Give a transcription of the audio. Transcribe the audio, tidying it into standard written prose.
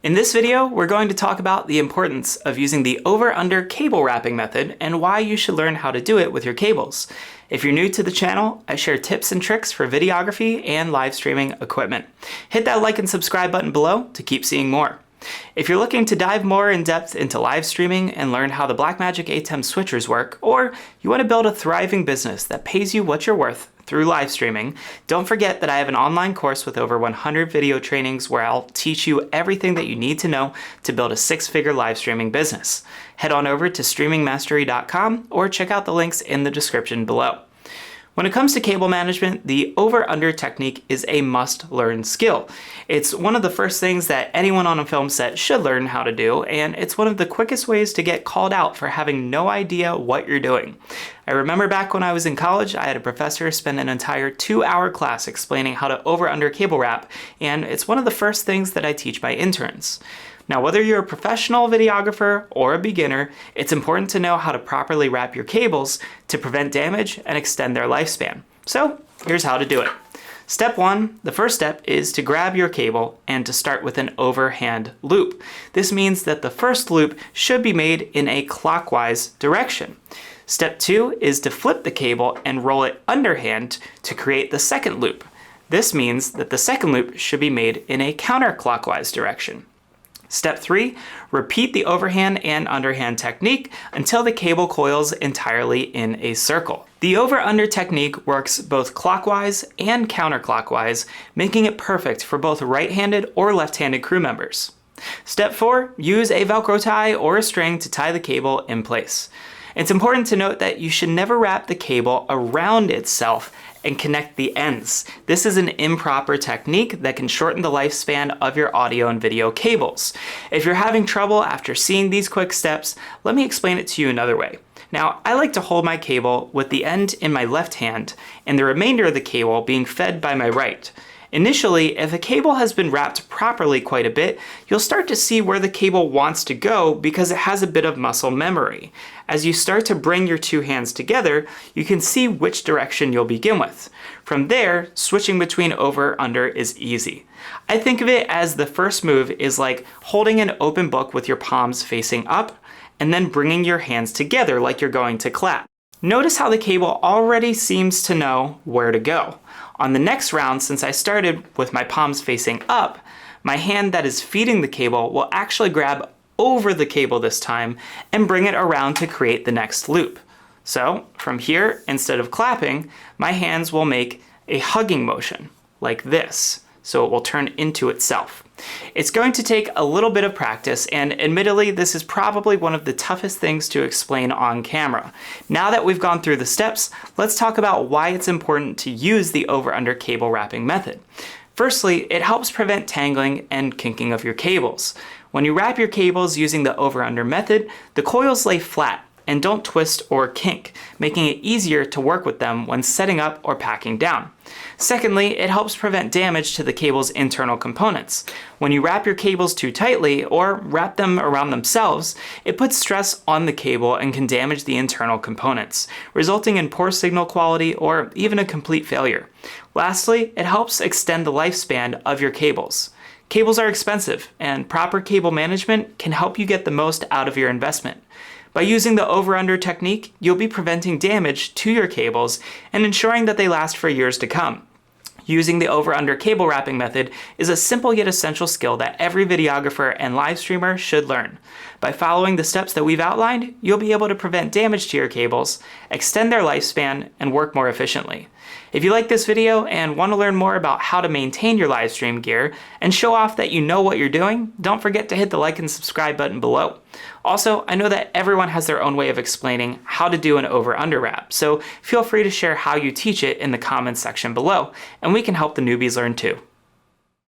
In this video, we're going to talk about the importance of using the over-under cable wrapping method and why you should learn how to do it with your cables. If you're new to the channel, I share tips and tricks for videography and live streaming equipment. Hit that like and subscribe button below to keep seeing more. If you're looking to dive more in depth into live streaming and learn how the Blackmagic ATEM switchers work, or you want to build a thriving business that pays you what you're worth through live streaming, don't forget that I have an online course with over 100 video trainings where I'll teach you everything that you need to know to build a six-figure live streaming business. Head on over to streamingmastery.com or check out the links in the description below. When it comes to cable management, the over-under technique is a must-learn skill. It's one of the first things that anyone on a film set should learn how to do, and it's one of the quickest ways to get called out for having no idea what you're doing. I remember back when I was in college, I had a professor spend an entire 2-hour class explaining how to over-under cable wrap, and it's one of the first things that I teach my interns. Now, whether you're a professional videographer or a beginner, it's important to know how to properly wrap your cables to prevent damage and extend their lifespan. So here's how to do it. Step 1, the first step is to grab your cable and to start with an overhand loop. This means that the first loop should be made in a clockwise direction. Step 2 is to flip the cable and roll it underhand to create the second loop. This means that the second loop should be made in a counterclockwise direction. Step 3, repeat the overhand and underhand technique until the cable coils entirely in a circle. The over-under technique works both clockwise and counterclockwise, making it perfect for both right-handed or left-handed crew members. Step 4, use a Velcro tie or a string to tie the cable in place. It's important to note that you should never wrap the cable around itself and connect the ends. This is an improper technique that can shorten the lifespan of your audio and video cables. If you're having trouble after seeing these quick steps, let me explain it to you another way. Now, I like to hold my cable with the end in my left hand and the remainder of the cable being fed by my right. Initially, if a cable has been wrapped properly quite a bit, you'll start to see where the cable wants to go because it has a bit of muscle memory. As you start to bring your two hands together, you can see which direction you'll begin with. From there, switching between over/under is easy. I think of it as the first move is like holding an open book with your palms facing up and then bringing your hands together like you're going to clap. Notice how the cable already seems to know where to go. On the next round, since I started with my palms facing up, my hand that is feeding the cable will actually grab over the cable this time and bring it around to create the next loop. So from here, instead of clapping, my hands will make a hugging motion like this, so it will turn into itself. It's going to take a little bit of practice, and admittedly, this is probably one of the toughest things to explain on camera. Now that we've gone through the steps, let's talk about why it's important to use the over-under cable wrapping method. Firstly, it helps prevent tangling and kinking of your cables. When you wrap your cables using the over-under method, the coils lay flat and don't twist or kink, making it easier to work with them when setting up or packing down. Secondly, it helps prevent damage to the cable's internal components. When you wrap your cables too tightly or wrap them around themselves, it puts stress on the cable and can damage the internal components, resulting in poor signal quality or even a complete failure. Lastly, it helps extend the lifespan of your cables. Cables are expensive, and proper cable management can help you get the most out of your investment. By using the over-under technique, you'll be preventing damage to your cables and ensuring that they last for years to come. Using the over-under cable wrapping method is a simple yet essential skill that every videographer and live streamer should learn. By following the steps that we've outlined, you'll be able to prevent damage to your cables, extend their lifespan, and work more efficiently. If you like this video and want to learn more about how to maintain your live stream gear and show off that you know what you're doing, don't forget to hit the like and subscribe button below. Also, I know that everyone has their own way of explaining how to do an over-under wrap, so feel free to share how you teach it in the comments section below, and we can help the newbies learn too.